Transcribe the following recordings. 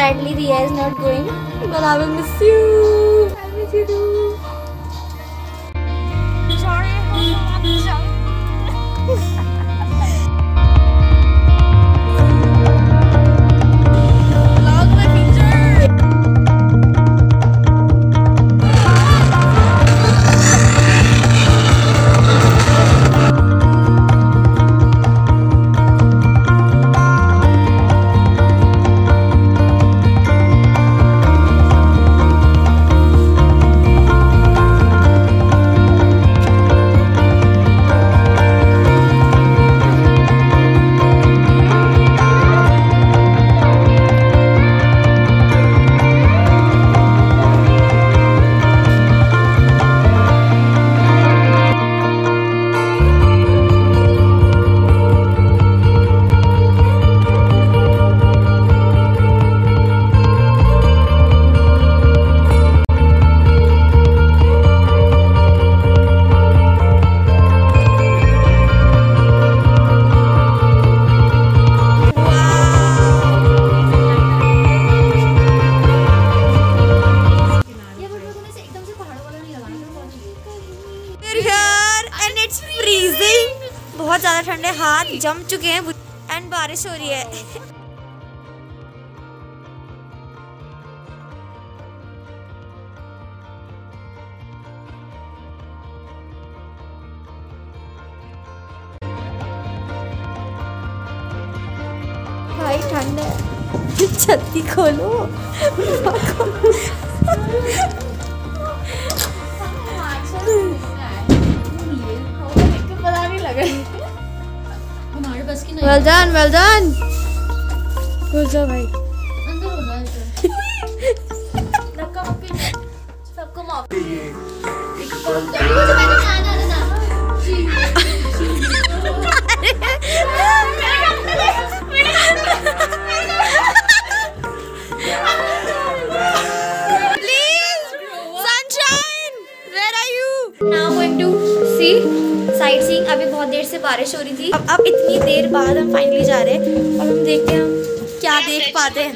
Sadly, Riya is not going, but I will miss you. I miss you too. Sorry, बहुत ज़्यादा ठंडे, हाथ जम चुके हैं एंड बारिश हो रही है। भाई ठंड है, छत्ती खोलो। Well done, well done. Good job भाई। सबको माफ। Please, sunshine, where are you? Now going to see sight seeing. अभी बहुत देर से बारिश हो रही थी, अब इतनी देर बाद हम फाइनली जा रहे हैं और हम देखते हैं हम क्या देख पाते हैं।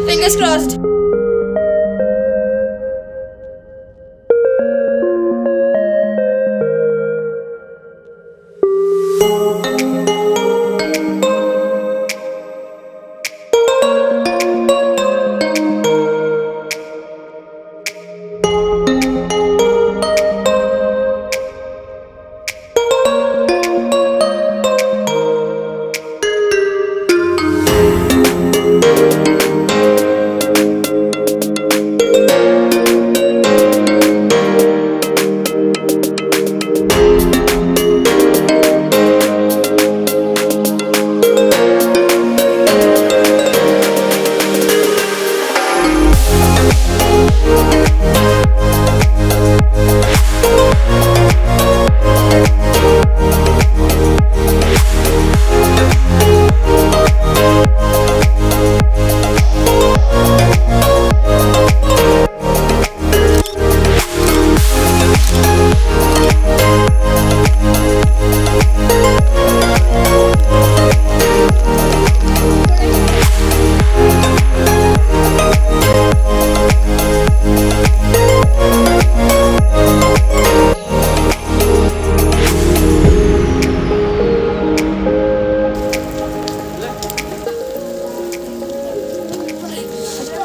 Fingers crossed.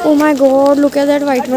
Oh my god, look at that white.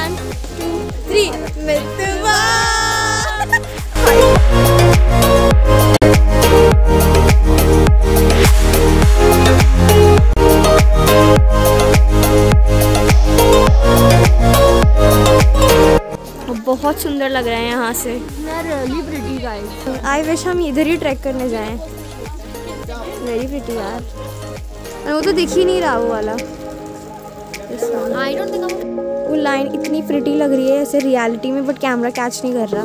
1 2 3 मितवा। बहुत सुंदर लग रहे हैं यहाँ से। really pretty guys. I wish हम इधर ही ट्रैक करने जाएं। वेरी प्रिटी यार। वो तो दिख ही नहीं रहा वो वाला। I don't think वो लाइन इतनी प्रिटी लग रही है ऐसे रियलिटी में, बट कैमरा कैच नहीं कर रहा।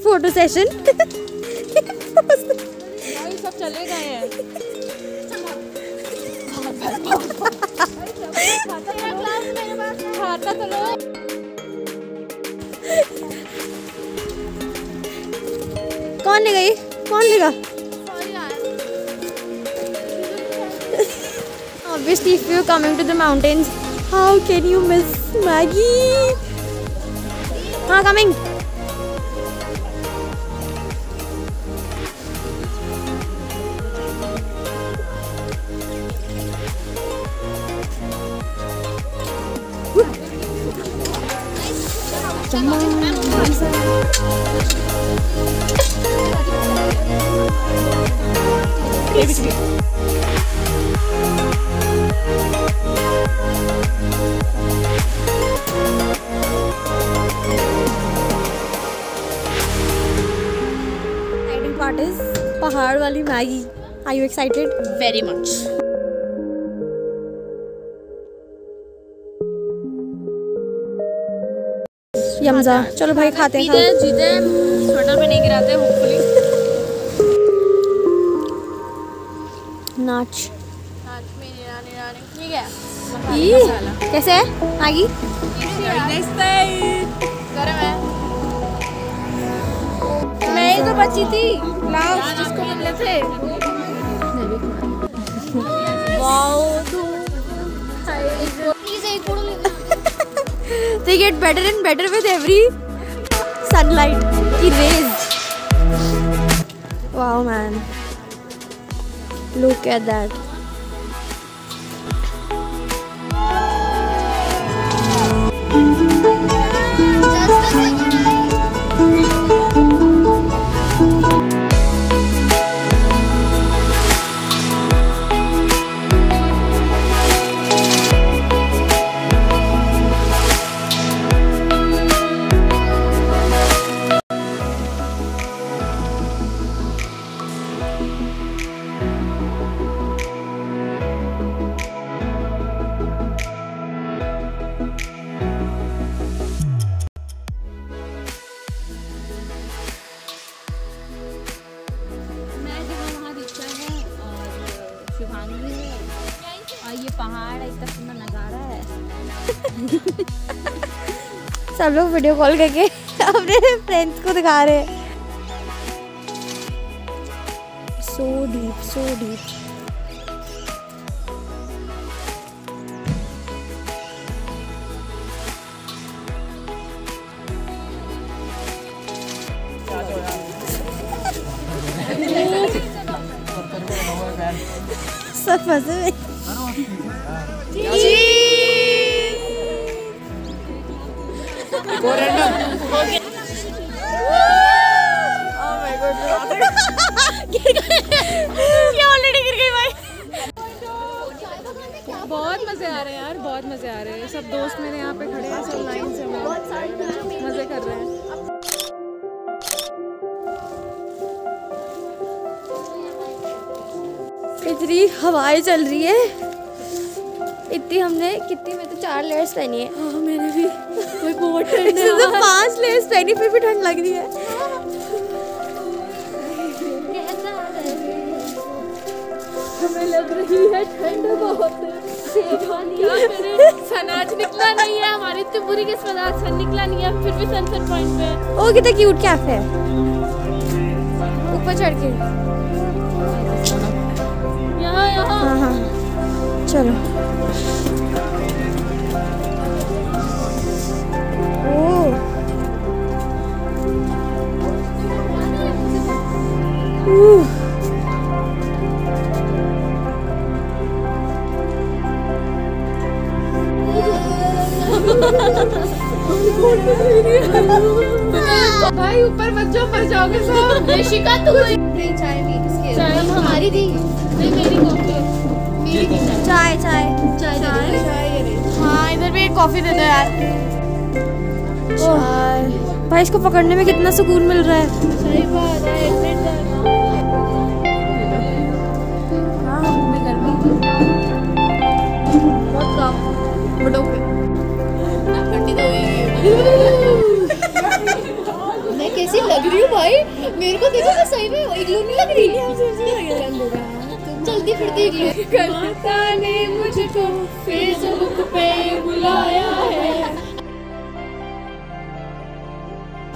Photo session. सब चले गए हैं। खाता तो लो। कौन ले गई? कौन लेगा? Obviously, if you're coming to the mountains, how can you miss Maggie? हाँ, coming. Exciting part is पहाड़ वाली Maggi. Are you excited? Very much. यमजा, चलो भाई खाते हैं। जीते स्वेटर पे नहीं गिराते होपफुली। नाच में ठीक है। कैसे है मैगी? गरम है। मैं ही तो बची थी लास्ट जिसको मिलने थे। वाओ प्लीज एक फोटो ले। They get better and better with every sunlight की rays. Wow man, look at that. ये पहाड़ है, इतना सुंदर नजारा है। सब लोग वीडियो कॉल करके अपने फ्रेंड्स को दिखा रहे हैं। So deep, so deep. सब फंसे हुए। बहुत मजे आ रहे हैं यार, बहुत मजे आ रहे हैं। सब दोस्त मेरे यहाँ पे खड़े हैं, सब लाइन से मजे कर रहे हैं। इतनी हवाएं चल रही है, इतनी हमने कितनी में तो 4 लेयर्स पहनी है। हाँ मैंने भी। बहुत ठंड है। तो 5 लेयर्स पहनी फिर भी ठंड लग रही है। हमें लग रही है ठंड बहुत। सन आज निकला नहीं है, हमारी इतनी बुरी किस्मत, आज सन निकला नहीं है, फिर भी सनसेट पॉइंट पे। ओ कितना क्यूट कैफे है, ऊपर चढ़ के। यहाँ हाँ हाँ चलो। का तू नहीं चाय नहीं किसकी चाय हमारी थी नहीं मेरी कॉफी मेरी भी चाय चाय चाय चाय हाँ इधर भी एक कॉफी दे दो यार भाई इसको पकड़ने में कितना सुकून मिल रहा है सही बात है बहुत कम बड़ों पे ठंडी तो मैं कैसी लग रही हूँ भाई मेरे को देखो मैं सही में इग्लू नहीं लग रही चलती फिरती इग्लू कलकत्ता ने मुझको फेसबुक पे बुलाया है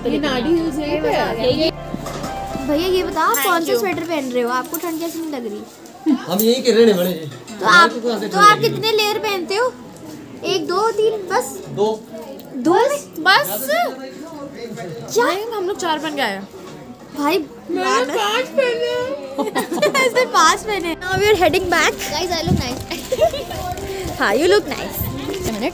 ये नाडी हिल्स है भैया ये बताओ आप कौन सा स्वेटर पहन रहे हो आपको ठंड कैसी नहीं लग रही हम यही के रहने वाले जी तो आप कितने लेयर पहनते हो 1 2 3 बस दो बस क्या हम लोग 4 पहन के आए भाई मैंने 5 पहने ऐसे 5 पहने now we are heading back guys I look nice हां you look nice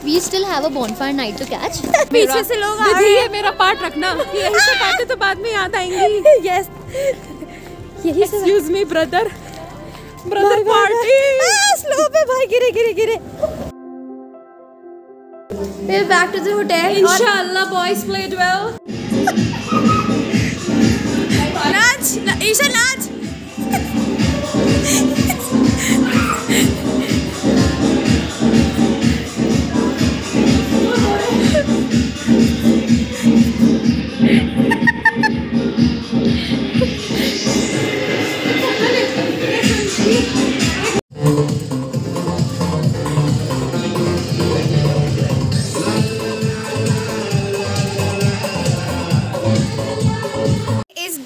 We still have a bonfire night to catch. पीछे से लोग आ रहे हैं मेरा पार्ट रखना यही से बातें तो बाद में याद आएंगी यस यही say excuse me brother party slow पे भाई गिरे We're back to the hotel. Inshallah boys played well. नाच ईशा नाच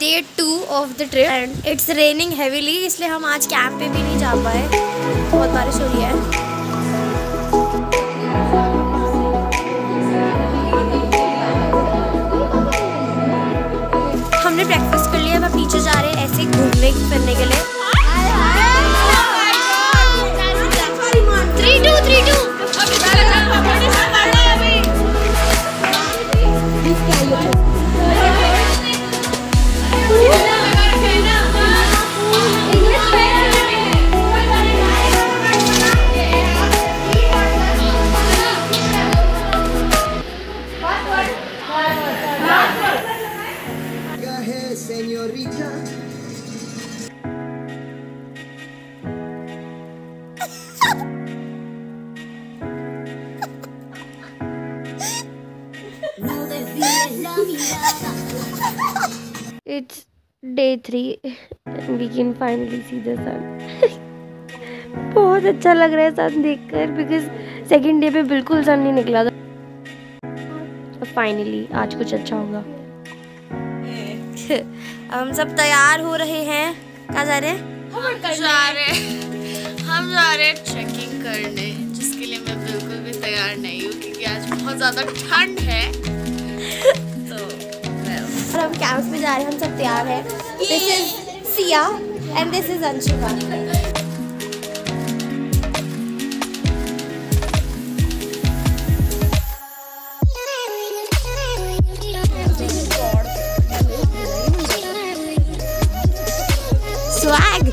Day 2 of the trip and it's raining heavily इसलिए हम आज कैंप पे भी नहीं जा पाए बहुत बारिश हो रही है हमने ब्रेकफास्ट कर लिया अब नीचे जा रहे हैं ऐसे घूमने फिरने के लिए 3-2 It's day 3 and we can finally see the sun. बहुत अच्छा लग रहा है सन देखकर बिकॉज सेकेंड डे पे बिल्कुल सन नहीं निकला था फाइनली आज कुछ अच्छा होगा हम सब तैयार हो रहे हैं कहाँ जा रहे हैं हम जा रहे हैं ट्रैकिंग करने जिसके लिए मैं बिल्कुल भी तैयार नहीं हूँ क्योंकि आज बहुत ज़्यादा ठंड है तो और हम कैंप में जा रहे हैं हम सब तैयार हैं this is Siya and this is Anshika swag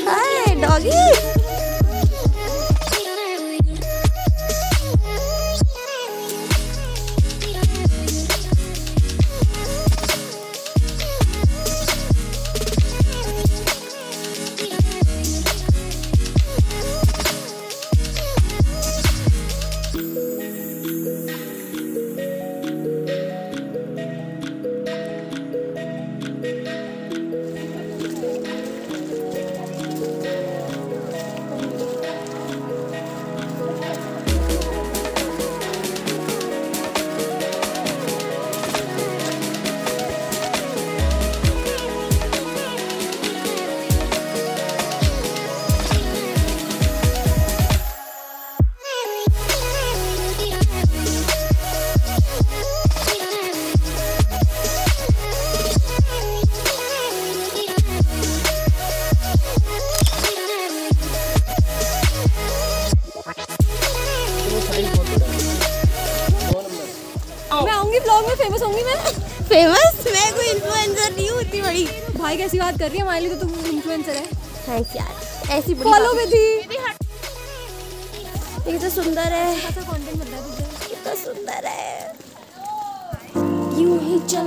hi doggy मैं आऊंगी ब्लॉग में फेमस होंगी मैं फेमस मैं कोई इन्फ्लुएंसर नहीं हूँ इतनी बड़ी। भाई कैसी बात कर रही है, हमारे लिए तो तुम इन्फ्लुएंसर है। थैंक्स यार, ऐसी बड़ी फॉलो में थी। ये तो सुंदर है, कंटेंट बन रहा है तुझे। कितना सुंदर है। यूं ही चल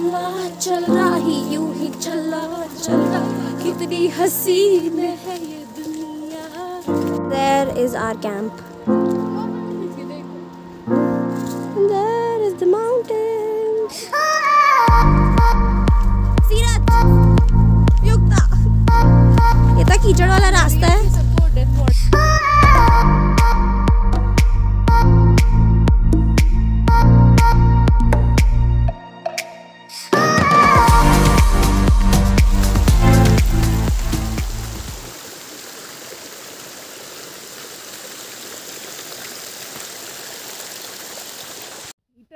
रहा ही, यूं ही चल रहा, कितनी हसीन है ये दुनिया। There is our camp. There is the mountain. सीरत, युक्ता, ये तो कीचड़ वाला रास्ता है।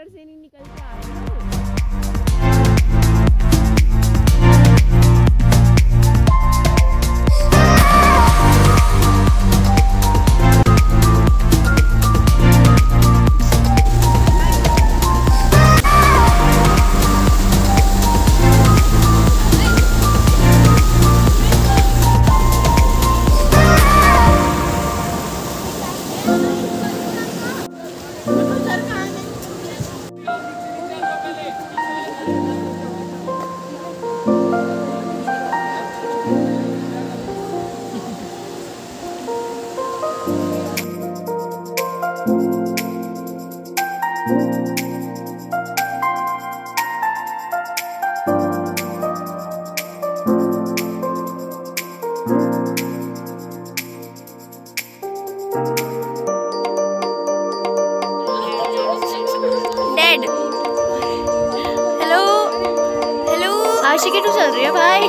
से नहीं निकल के आ रहा। आशिकी टू चल रही है भाई।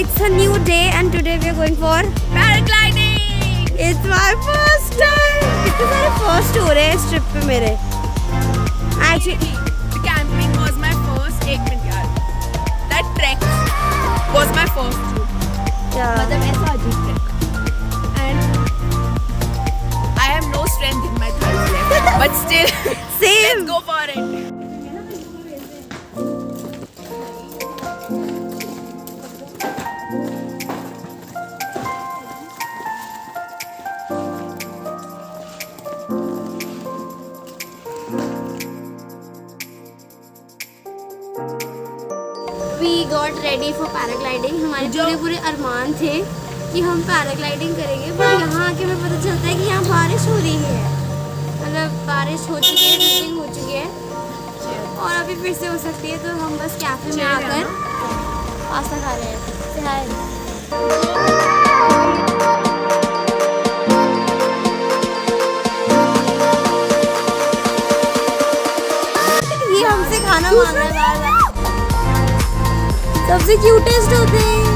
It's a new day and today we are going for paragliding. It's my first time. कितने सारे first हो रहे हैं इस trip पे मेरे. Actually, the camping was my first. एक मिनट यार. That trek was my first trip. yeah. मतलब ऐसा अजीब trek. And I have no strength in my thighs left. But still, Same. Let's go for it. We got ready for paragliding. हमारे पूरे अरमान थे कि हम पैराग्लाइडिंग करेंगे, पर यहाँ आके हमें पता चलता है कि यहाँ बारिश हो रही है। मतलब बारिश हो चुकी है, ड्रिलिंग हो चुकी है और अभी फिर से हो सकती है। तो हम बस कैफे में आकर पास्ता खा रहे हैं। ये हमसे खाना मांग रहा है बार बार। सबसे क्यूटेस्ट होते हैं।